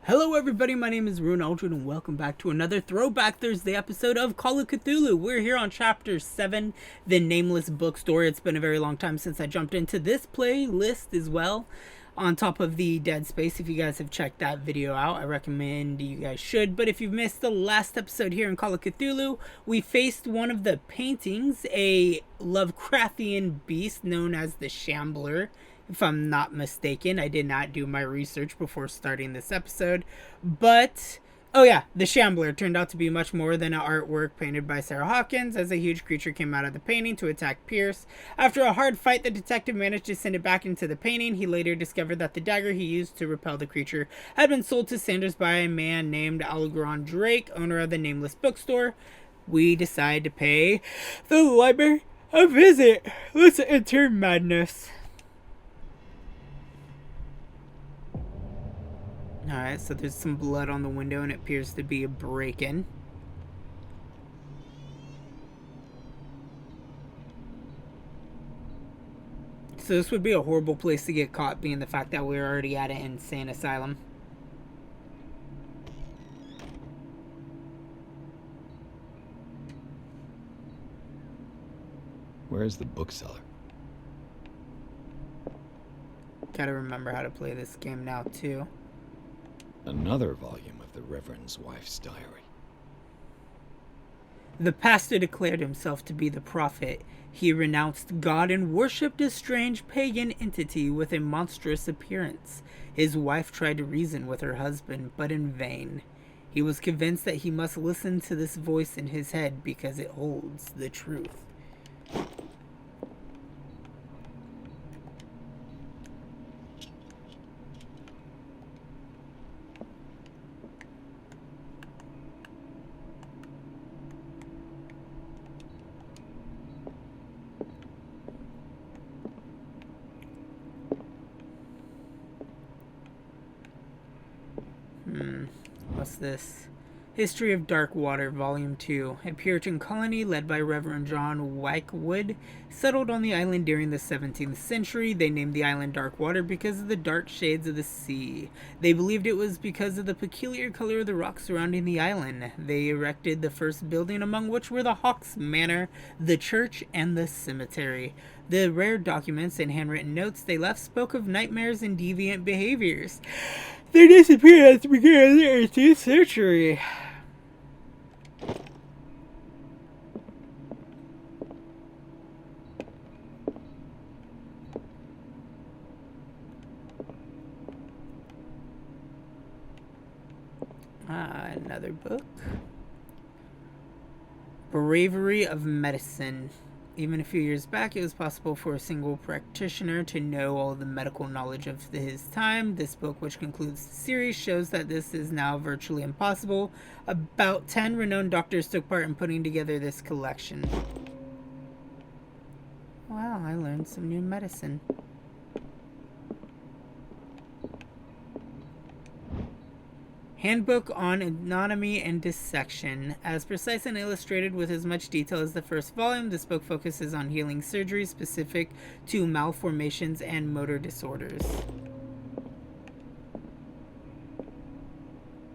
Hello everybody, my name is Ryunn, Eldred, and welcome back to another Throwback Thursday episode of Call of Cthulhu. We're here on Chapter 7, The Nameless Bookstore. It's been a very long time since I jumped into this playlist as well, on top of the Dead Space. If you guys have checked that video out, I recommend you guys should. But if you've missed the last episode here in Call of Cthulhu, we faced one of the paintings, a Lovecraftian beast known as the Shambler. If I'm not mistaken, I did not do my research before starting this episode. But, oh yeah, the Shambler turned out to be much more than an artwork painted by Sarah Hawkins, as a huge creature came out of the painting to attack Peirce. After a hard fight, the detective managed to send it back into the painting. He later discovered that the dagger he used to repel the creature had been sold to Sanders by a man named Algernon Drake, owner of the Nameless Bookstore. We decide to pay the library a visit. Let's enter madness. Alright, so there's some blood on the window and it appears to be a break-in. So this would be a horrible place to get caught, being the fact that we're already at an insane asylum. Where's the bookseller? Gotta remember how to play this game now, too. Another volume of the Reverend's wife's diary. The pastor declared himself to be the prophet. He renounced God and worshipped a strange pagan entity with a monstrous appearance. His wife tried to reason with her husband, but in vain. He was convinced that he must listen to this voice in his head because it holds the truth. What's this? History of Darkwater, Volume 2. A Puritan colony led by Reverend John Wykewood settled on the island during the 17th century. They named the island Darkwater because of the dark shades of the sea. They believed it was because of the peculiar color of the rocks surrounding the island. They erected the first building, among which were the Hawks Manor, the church, and the cemetery. The rare documents and handwritten notes they left spoke of nightmares and deviant behaviors. They disappeared at the beginning of the 18th century. Another book. Bravery of Medicine. Even a few years back, it was possible for a single practitioner to know all the medical knowledge of his time. This book, which concludes the series, shows that this is now virtually impossible. About 10 renowned doctors took part in putting together this collection. Wow, I learned some new medicine. Handbook on Anatomy and Dissection. As precise and illustrated with as much detail as the first volume, this book focuses on healing surgery specific to malformations and motor disorders.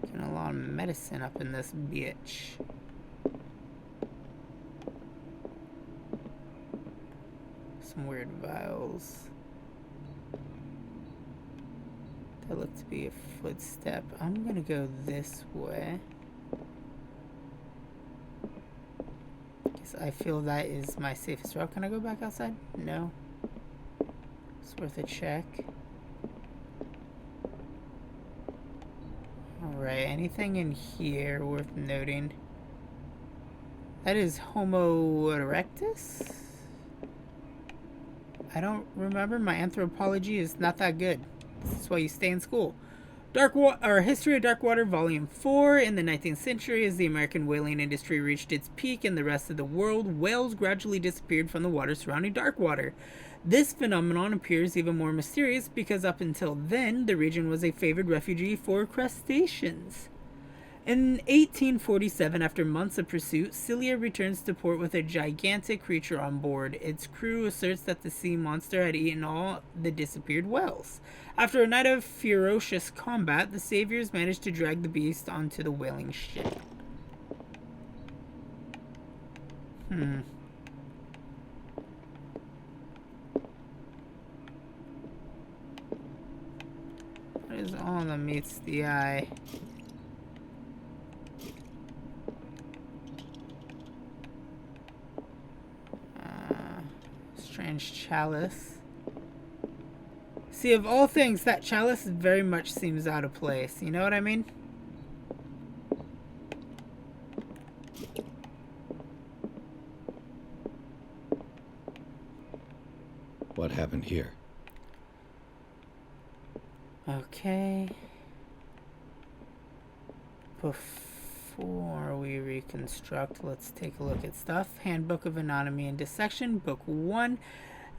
Getting a lot of medicine up in this bitch. Some weird vials. That looked to be a footstep. I'm gonna go this way. Because I feel that is my safest route. Can I go back outside? No. It's worth a check. Alright, anything in here worth noting? That is Homo erectus? I don't remember. My anthropology is not that good. This is why you stay in school. History of Darkwater, Volume 4. In the 19th century, as the American whaling industry reached its peak in the rest of the world, whales gradually disappeared from the water surrounding Darkwater. This phenomenon appears even more mysterious because up until then, the region was a favored refuge for crustaceans. In 1847, after months of pursuit, Celia returns to port with a gigantic creature on board. Its crew asserts that the sea monster had eaten all the disappeared whales. After a night of ferocious combat, the saviors managed to drag the beast onto the whaling ship. What is all that meets the eye? Strange chalice. See, of all things, that chalice very much seems out of place. You know what I mean? What happened here? Okay. Before we reconstruct, let's take a look at stuff. Handbook of Anatomy and Dissection, Book 1.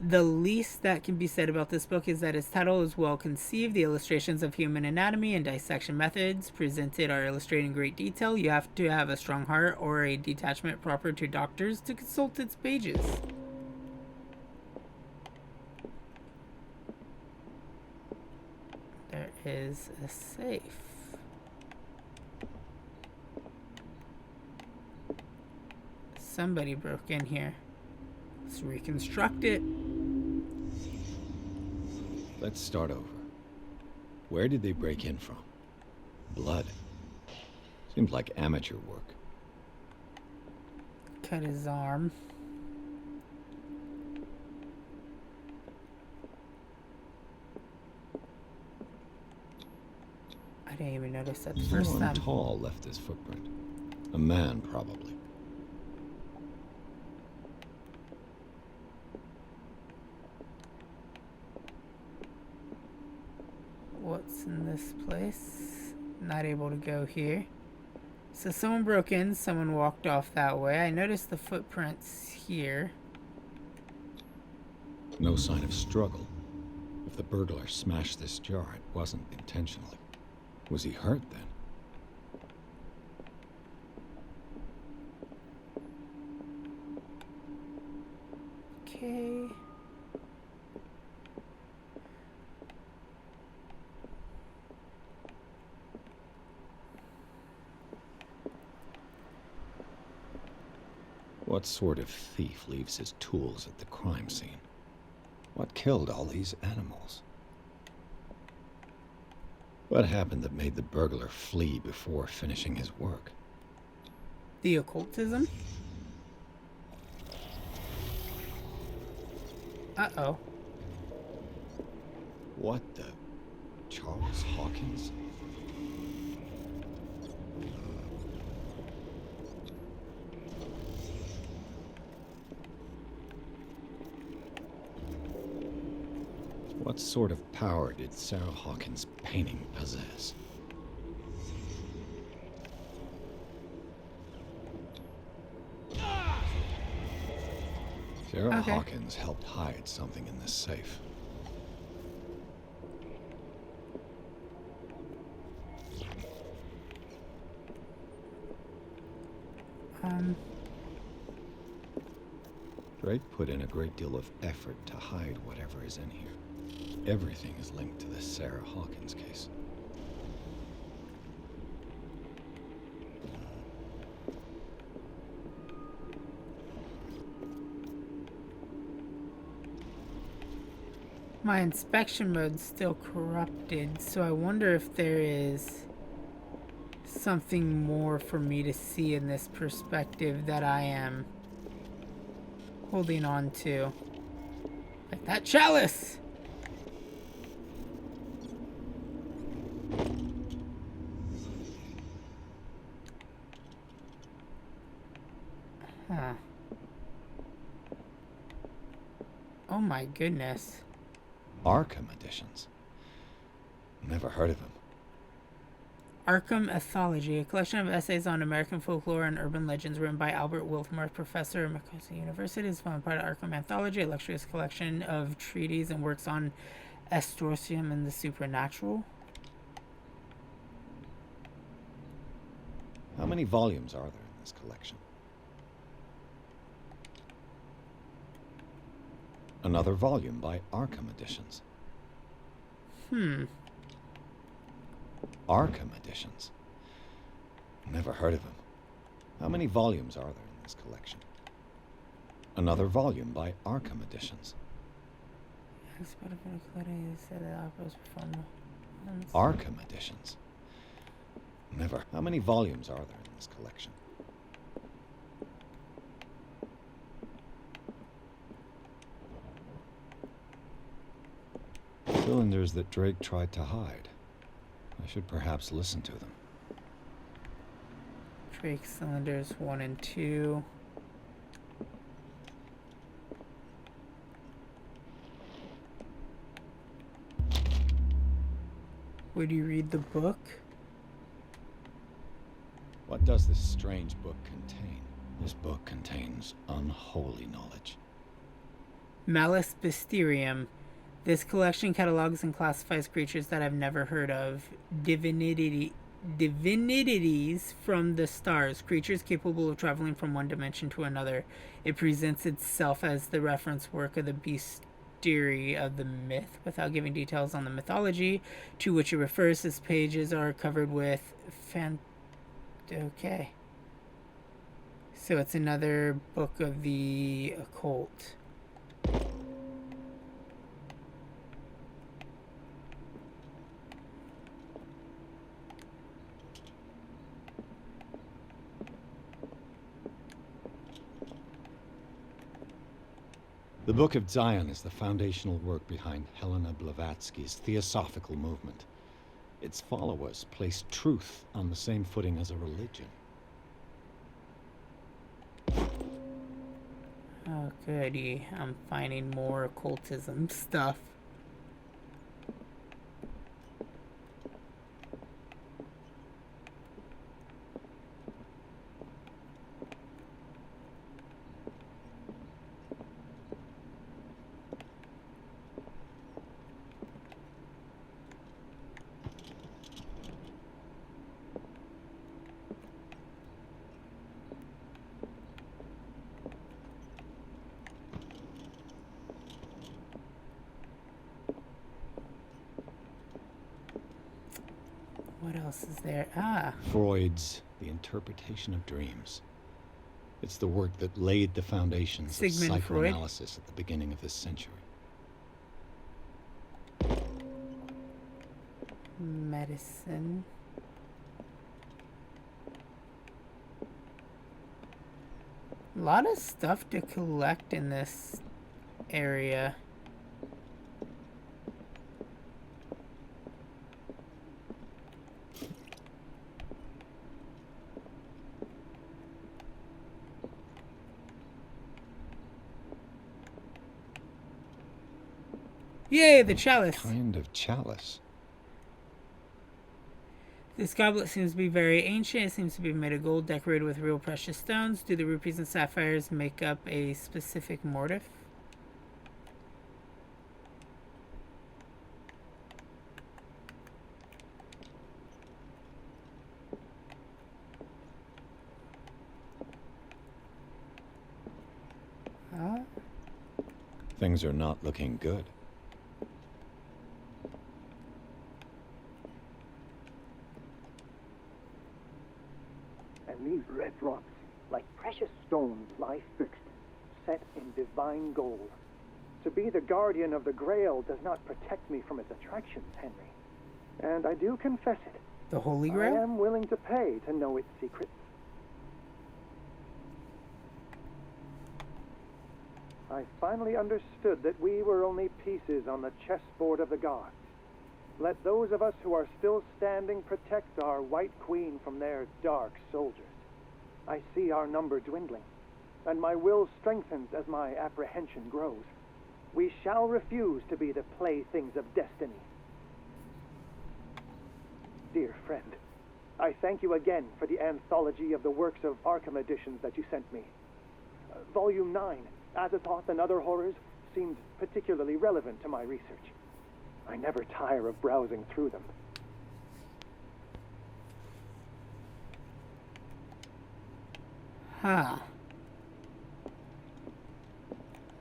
The least that can be said about this book is that its title is well conceived. The illustrations of human anatomy and dissection methods presented are illustrated in great detail. You have to have a strong heart or a detachment proper to doctors to consult its pages. There is a safe. Somebody broke in here. Let's reconstruct it. Let's start over. Where did they break in from? Blood. Seems like amateur work. Cut his arm. I didn't even notice that the first Someone time. tall left his footprint. A man, probably. What's in this place? Not able to go here. So someone broke in, someone walked off that way. I noticed the footprints here. No sign of struggle. If the burglar smashed this jar, it wasn't intentionally. Was he hurt then? Okay. What sort of thief leaves his tools at the crime scene? What killed all these animals? What happened that made the burglar flee before finishing his work? The occultism? Uh-oh. What the... Charles Hawkins? What sort of power did Sarah Hawkins' painting possess? Sarah Hawkins helped hide something in this safe. Drake put in a great deal of effort to hide whatever is in here. Everything is linked to the Sarah Hawkings case. My inspection mode's still corrupted, so I wonder if there is something more for me to see in this perspective that I am holding on to. Like that chalice! Huh. Oh my goodness. Arkham editions. Never heard of him. Arkham Ethology, a collection of essays on American folklore and urban legends written by Albert Wilfmore, professor at Macquarie University, is one part of Arkham Anthology, a luxurious collection of treatises and works on exorcism and the supernatural. How many volumes are there in this collection? Another volume by Arkham Editions. Arkham Editions? Never heard of them. How many volumes are there in this collection? Another volume by Arkham Editions. Arkham Editions? Never. How many volumes are there in this collection? Cylinders that Drake tried to hide. I should perhaps listen to them. Drake cylinders 1 and 2. Would you read the book? What does this strange book contain? This book contains unholy knowledge. Malleus Mysterium. This collection catalogs and classifies creatures that I've never heard of. Divinities from the stars. Creatures capable of traveling from one dimension to another. It presents itself as the reference work of the bestiary of the myth, without giving details on the mythology to which it refers. Its pages are covered with Okay. So it's another book of the occult. The Book of Zion is the foundational work behind Helena Blavatsky's Theosophical movement. Its followers place truth on the same footing as a religion. Oh, goody. I'm finding more occultism stuff. What else is there? Freud's The Interpretation of Dreams. It's the work that laid the foundations of psychoanalysis at the beginning of this century. Medicine. A lot of stuff to collect in this area. Yay, the chalice. Kind of chalice. This goblet seems to be very ancient. It seems to be made of gold, decorated with real precious stones. Do the rupees and sapphires make up a specific motif? Huh? Things are not looking good. These red rocks, like precious stones, lie fixed, set in divine gold. To be the guardian of the Grail does not protect me from its attractions, Henry. And I do confess it. The Holy Grail? I am willing to pay to know its secrets. I finally understood that we were only pieces on the chessboard of the gods. Let those of us who are still standing protect our White Queen from their dark soldiers. I see our number dwindling, and my will strengthens as my apprehension grows. We shall refuse to be the playthings of destiny. Dear friend, I thank you again for the anthology of the works of Arkham editions that you sent me. Volume 9, Azathoth and Other Horrors, seemed particularly relevant to my research. I never tire of browsing through them. Huh.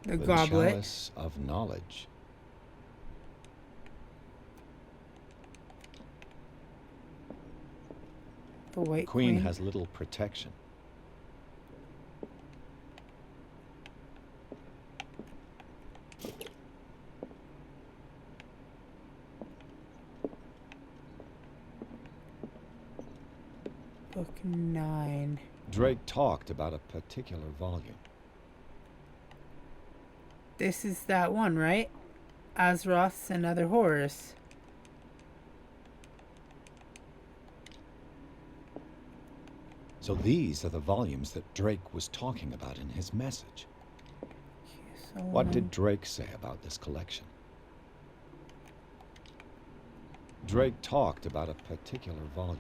The The goblet. chalice of knowledge. The White The Queen Queen. has little protection. Book 9. Drake talked about a particular volume. This is that one, right? Azeroth's and Other Horrors. So these are the volumes that Drake was talking about in his message. So, What did Drake say about this collection? Drake talked about a particular volume.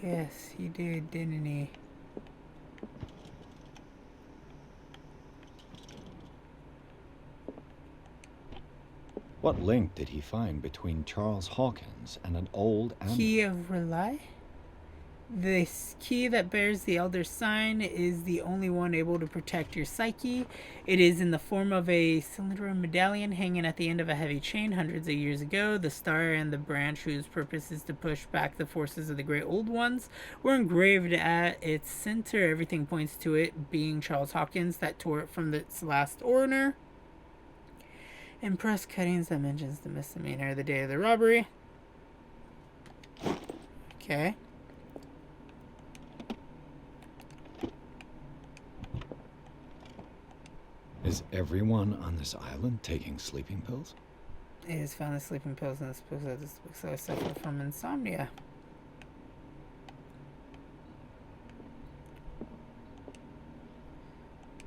Yes, he did, didn't he? What link did he find between Charles Hawkins and an old amulet? Key of Rely? This key that bears the Elder Sign is the only one able to protect your psyche. It is in the form of a cylinder medallion hanging at the end of a heavy chain hundreds of years ago. The star and the branch, whose purpose is to push back the forces of the Great Old Ones, were engraved at its center. Everything points to it being Charles Hawkins that tore it from its last owner. In press cuttings that mentions the misdemeanor the day of the robbery. Okay. Is everyone on this island taking sleeping pills? It has found the sleeping pills in this book that this book so I suffer from insomnia.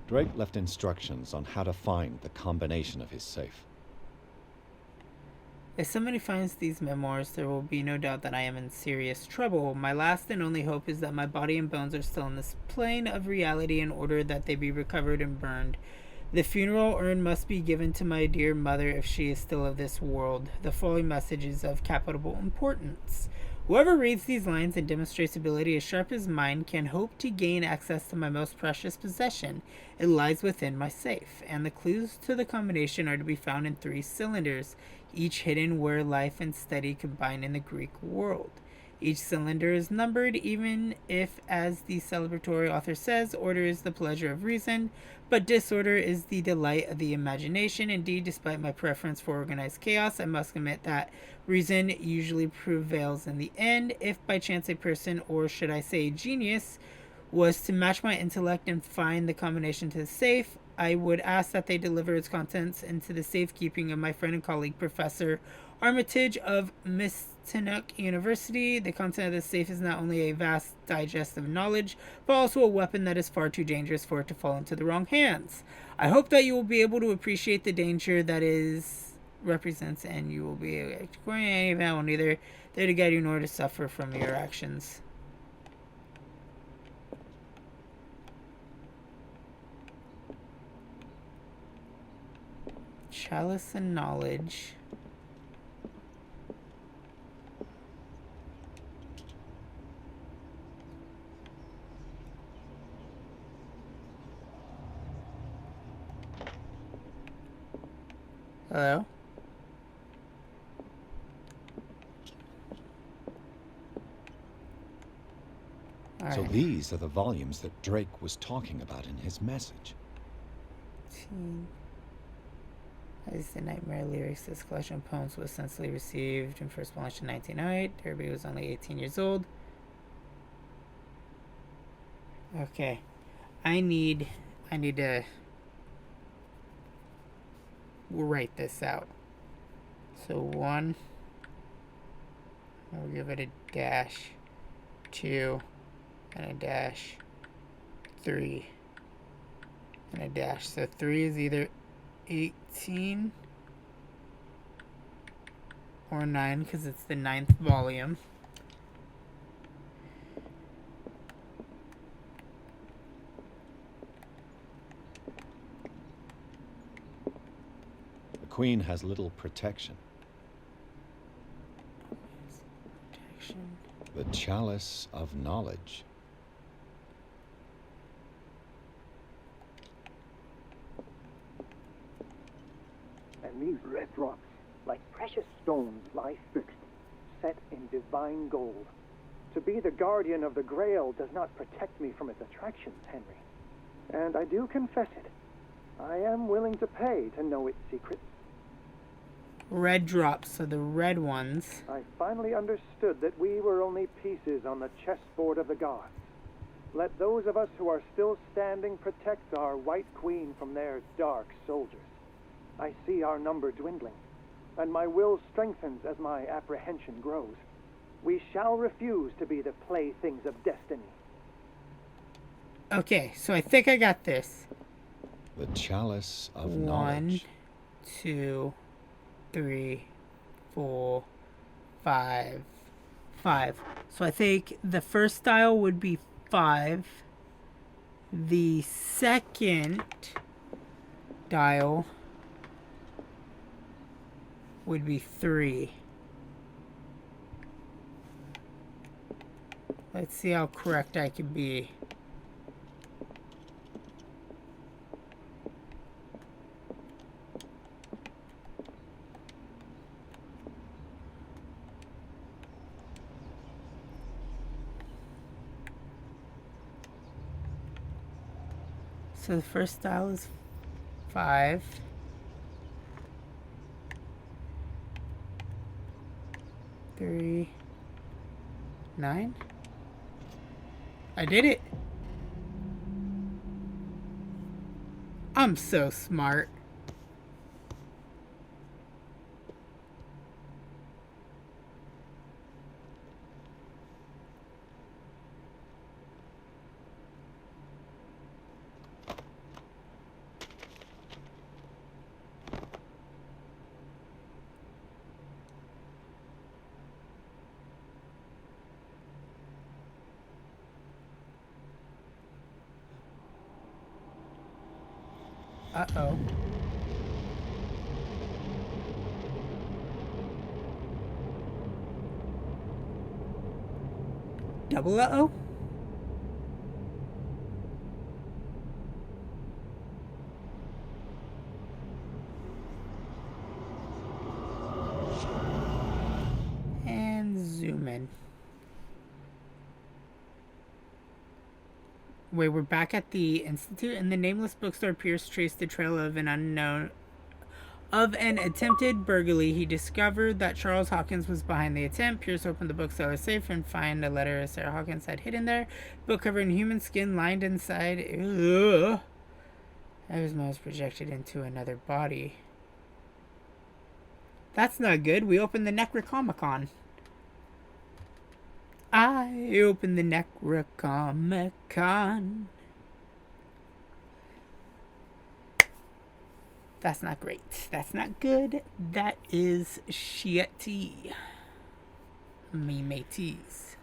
Drake left instructions on how to find the combination of his safe. If somebody finds these memoirs, there will be no doubt that I am in serious trouble. My last and only hope is that my body and bones are still in this plane of reality in order that they be recovered and burned. The funeral urn must be given to my dear mother if she is still of this world. The following message is of capital importance. Whoever reads these lines and demonstrates ability as sharp as mine can hope to gain access to my most precious possession. It lies within my safe, and the clues to the combination are to be found in 3 cylinders, each hidden where life and study combine in the Greek world. Each cylinder is numbered, even if, as the celebratory author says, order is the pleasure of reason, but disorder is the delight of the imagination. Indeed, despite my preference for organized chaos, I must admit that reason usually prevails in the end. If by chance a person, or should I say genius, was to match my intellect and find the combination to the safe, I would ask that they deliver its contents into the safekeeping of my friend and colleague, Professor Armitage of Mistinook University. The content of this safe is not only a vast digest of knowledge, but also a weapon that is far too dangerous for it to fall into the wrong hands. I hope that you will be able to appreciate the danger that is represents, and you will be ignoring any event will neither there to guide you nor to suffer from your actions. Chalice and knowledge. Hello? All So right. these are the volumes that Drake was talking about in his message. As the Nightmare Lyrics, this collection of poems was essentially received and first published in 1908. Derby was only 18 years old. Okay. I need to write this out. So 1, we'll give it a dash, 2, and a dash, 3, and a dash. So 3 is either 18 or 9 because it's the 9th volume. The Queen has little protection. Protection. The chalice of knowledge. drops, like precious stones, lie fixed, set in divine gold. To be the guardian of the Grail does not protect me from its attractions, Henry. And I do confess it. I am willing to pay to know its secrets. Red drops, so the red ones. I finally understood that we were only pieces on the chessboard of the gods. Let those of us who are still standing protect our White Queen from their dark soldiers. I see our number dwindling, and my will strengthens as my apprehension grows. We shall refuse to be the playthings of destiny. Okay, so I think I got this. The chalice of 1, knowledge. 2, 3, 4, 5. 5. So I think the first dial would be 5. The second dial would be 3. Let's see how correct I can be. So the first dial is 5. Three, 9. I did it. I'm so smart. Uh-oh. Double uh-oh? And zoom in. Wait, we're back at the Institute. In the Nameless Bookstore, Peirce traced the trail of an attempted burglary. He discovered that Charles Hawkins was behind the attempt. Peirce opened the bookseller safe and found a letter Sarah Hawkins had hidden there. Book covered in human skin, lined inside. Ugh. Evisma was projected into another body. That's not good. We opened the Necronomicon. I opened the Necronomicon. That's not great. That's not good. That is shitty. Me mateys.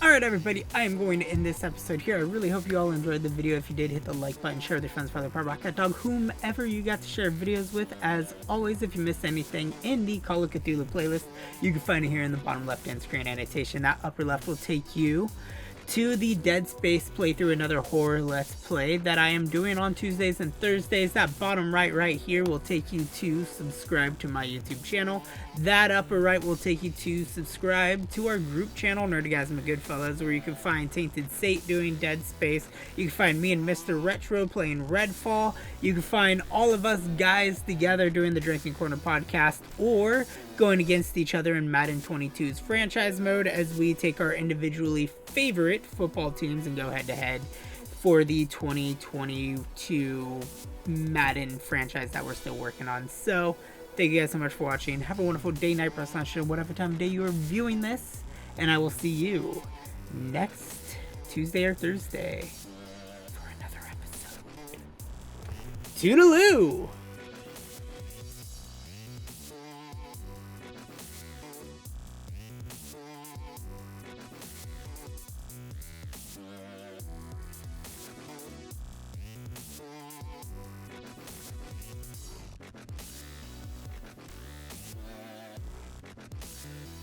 Alright everybody, I am going to end this episode here. I really hope you all enjoyed the video. If you did, hit the like button, share with your friends, brother, partner, cat, dog, whomever you got to share videos with. As always, if you missed anything in the Call of Cthulhu playlist, you can find it here in the bottom left hand screen annotation. That upper left will take you to the Dead Space playthrough, another horror let's play that I am doing on Tuesdays and Thursdays. That bottom right here will take you to subscribe to my YouTube channel. That upper right will take you to subscribe to our group channel, NerdgazmicGoodfellas, where you can find Tainted Sate doing Dead Space. You can find me and Mr. Retro playing Redfall. You can find all of us guys together doing the Drinking Corner podcast, or going against each other in Madden 22's franchise mode as we take our individually favorite football teams and go head to head for the 2022 Madden franchise that we're still working on. So thank you guys so much for watching. Have a wonderful day, night, breakfast, lunch, whatever time of day you are viewing this, and I will see you next Tuesday or Thursday for another episode. Toodaloo!